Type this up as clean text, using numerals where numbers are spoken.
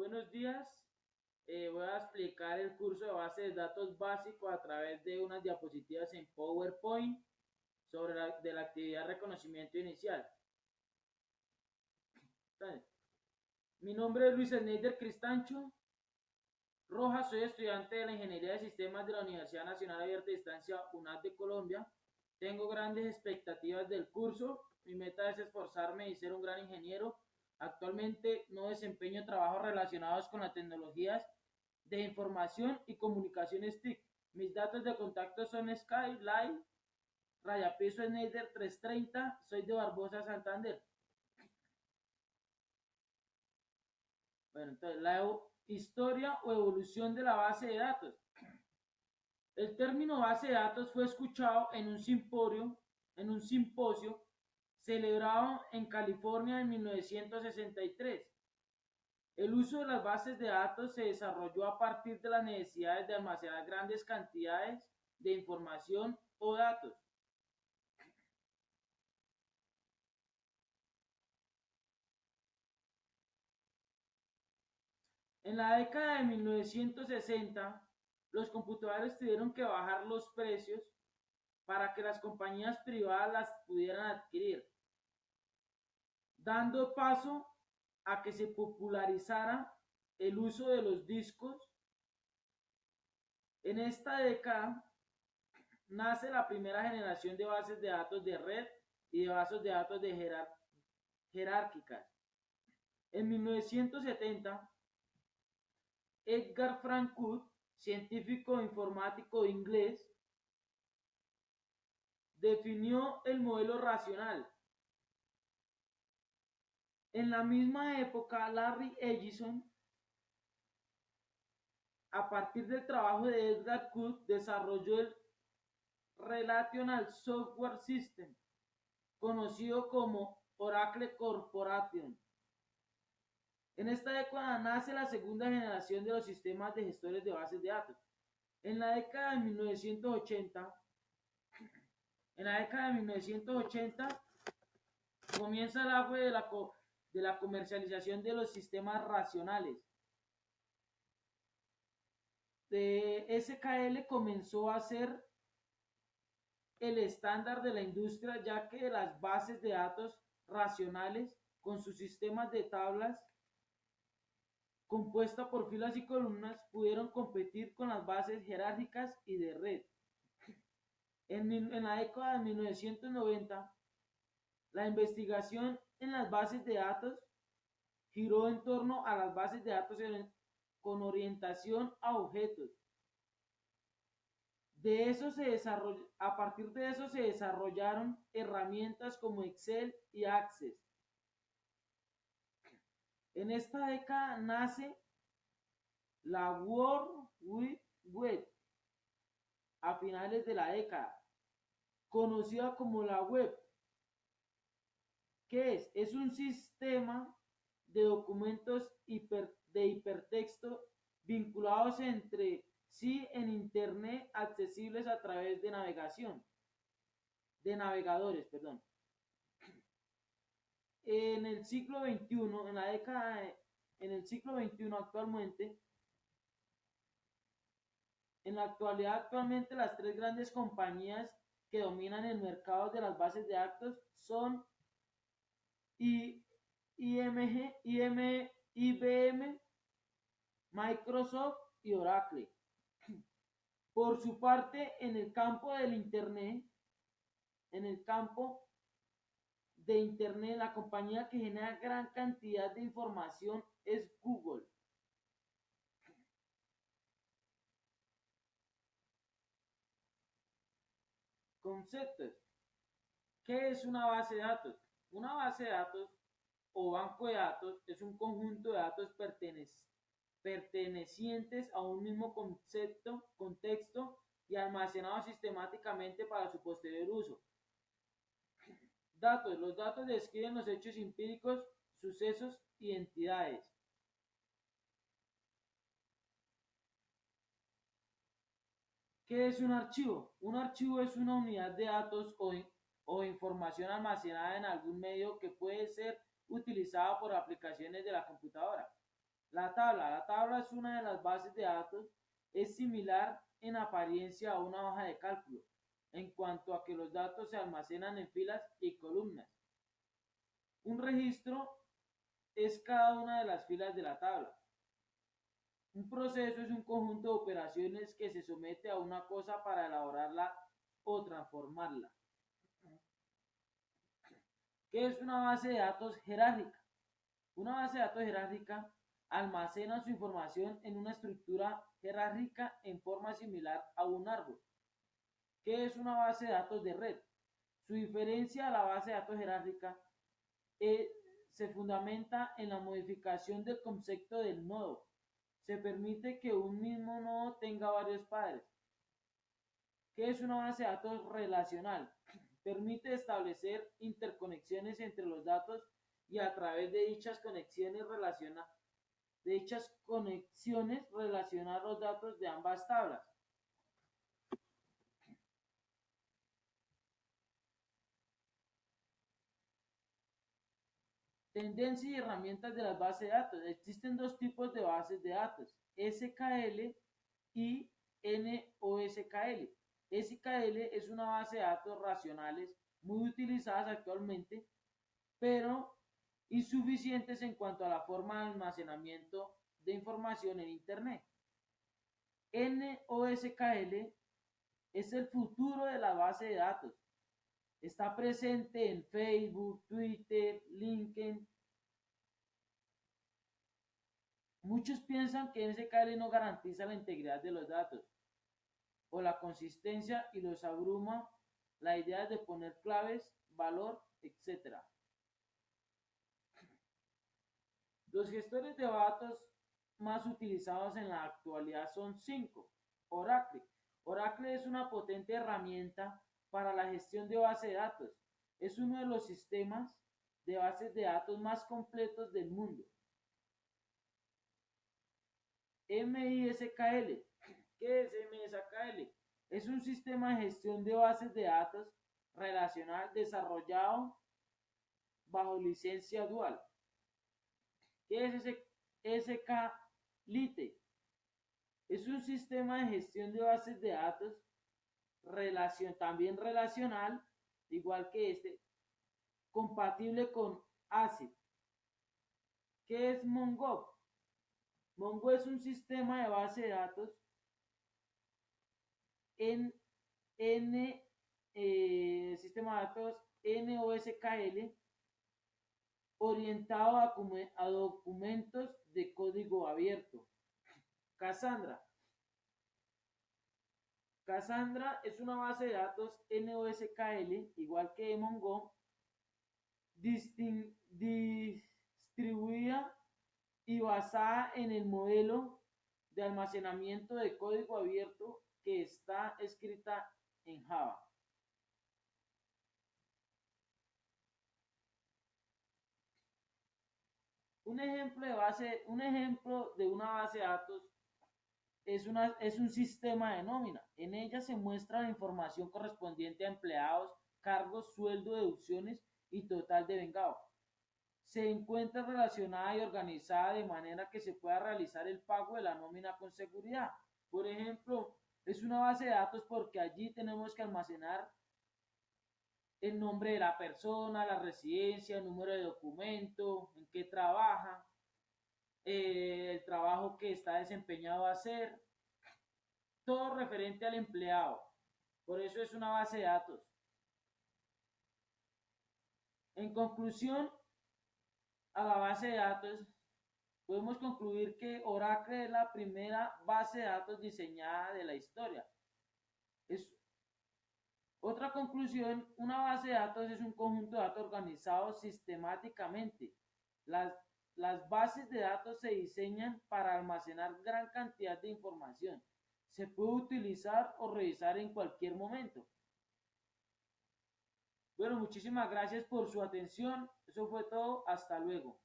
buenos días. Voy a explicar el curso de base de datos básico a través de unas diapositivas en PowerPoint sobre la actividad de reconocimiento inicial. Entonces, mi nombre es Luis Sneider Cristancho Rojas, soy estudiante de la Ingeniería de Sistemas de la Universidad Nacional Abierta de Distancia UNAD de Colombia. Tengo grandes expectativas del curso. Mi meta es esforzarme y ser un gran ingeniero. Actualmente no desempeño trabajos relacionados con las tecnologías de información y comunicaciones TIC. Mis datos de contacto son Skype, Live, Rayapiso Sneider 330. Soy de Barbosa, Santander. Bueno, entonces la historia o evolución de la base de datos. El término base de datos fue escuchado en un simposio celebrado en California en 1963. El uso de las bases de datos se desarrolló a partir de las necesidades de almacenar grandes cantidades de información o datos. En la década de 1960, los computadores tuvieron que bajar los precios para que las compañías privadas las pudieran adquirir, dando paso a que se popularizara el uso de los discos. En esta década nace la primera generación de bases de datos de red y de bases de datos jerárquicas. En 1970, Edgar Frank Cook, científico informático inglés, definió el modelo racional. En la misma época, Larry Ellison, a partir del trabajo de Edgar Cook, desarrolló el Relational Software System, conocido como Oracle Corporation. En esta década nace la segunda generación de los sistemas de gestores de bases de datos. En la década de 1980, comienza el auge de la comercialización de los sistemas racionales. SQL comenzó a ser el estándar de la industria, ya que las bases de datos racionales con sus sistemas de tablas compuesta por filas y columnas pudieron competir con las bases jerárquicas y de red. En la década de 1990, la investigación en las bases de datos giró en torno a las bases de datos con orientación a objetos. A partir de eso se desarrollaron herramientas como Excel y Access. En esta década nace la World Wide Web a finales de la década, conocida como la web. ¿Qué es? Es un sistema de documentos de hipertexto vinculados entre sí en Internet, accesibles a través de navegadores, perdón. En el siglo XXI, en el siglo XXI actualmente, en la actualmente las tres grandes compañías que dominan el mercado de las bases de datos son IBM, Microsoft y Oracle. Por su parte, en el campo del Internet, la compañía que genera gran cantidad de información es Google. Conceptos. ¿Qué es una base de datos? Una base de datos o banco de datos es un conjunto de datos pertenecientes a un mismo contexto y almacenados sistemáticamente para su posterior uso. Datos. Los datos describen los hechos empíricos, sucesos y entidades. ¿Qué es un archivo? Un archivo es una unidad de datos o información almacenada en algún medio que puede ser utilizada por aplicaciones de la computadora. La tabla es una de las bases de datos, es similar en apariencia a una hoja de cálculo, en cuanto a que los datos se almacenan en filas y columnas. Un registro es cada una de las filas de la tabla. Un proceso es un conjunto de operaciones que se somete a una cosa para elaborarla o transformarla. ¿Qué es una base de datos jerárquica? Una base de datos jerárquica almacena su información en una estructura jerárquica en forma similar a un árbol. ¿Qué es una base de datos de red? Su diferencia a la base de datos jerárquica se fundamenta en la modificación del concepto del nodo. Se permite que un mismo nodo tenga varios padres. ¿Qué es una base de datos relacional? Permite establecer interconexiones entre los datos y a través de dichas conexiones relacionar los datos de ambas tablas. Tendencias y herramientas de las bases de datos. Existen dos tipos de bases de datos, SQL y NoSQL. SQL es una base de datos racionales muy utilizadas actualmente, pero insuficientes en cuanto a la forma de almacenamiento de información en Internet. NoSQL es el futuro de la base de datos. Está presente en Facebook, Twitter, LinkedIn. Muchos piensan que SQL no garantiza la integridad de los datos o la consistencia y los abruma la idea de poner claves, valor, etc. Los gestores de datos más utilizados en la actualidad son 5. Oracle. Oracle es una potente herramienta para la gestión de bases de datos. Es uno de los sistemas de bases de datos más completos del mundo. MySQL. ¿Qué es MySQL? Es un sistema de gestión de bases de datos relacional desarrollado bajo licencia dual. ¿Qué es SQLite? Es un sistema de gestión de bases de datos también relacional, igual que este, compatible con ACID. ¿Qué es Mongo? Mongo es un sistema de base de datos sistema de datos NoSQL orientado a documentos de código abierto. Cassandra. Cassandra es una base de datos NoSQL, igual que Mongo, distribuida y basada en el modelo de almacenamiento de código abierto que está escrita en Java. Un ejemplo de una base de datos es un sistema de nómina. En ella se muestra la información correspondiente a empleados, cargos, sueldo, deducciones y total de vengado. Se encuentra relacionada y organizada de manera que se pueda realizar el pago de la nómina con seguridad. Por ejemplo, es una base de datos porque allí tenemos que almacenar el nombre de la persona, la residencia, el número de documento, en qué trabaja, el trabajo que está desempeñado a hacer, todo referente al empleado. Por eso es una base de datos. En conclusión, a la base de datos, podemos concluir que Oracle es la primera base de datos diseñada de la historia. Otra conclusión, una base de datos es un conjunto de datos organizados sistemáticamente. Las bases de datos se diseñan para almacenar gran cantidad de información. Se puede utilizar o revisar en cualquier momento. Bueno, muchísimas gracias por su atención. Eso fue todo. Hasta luego.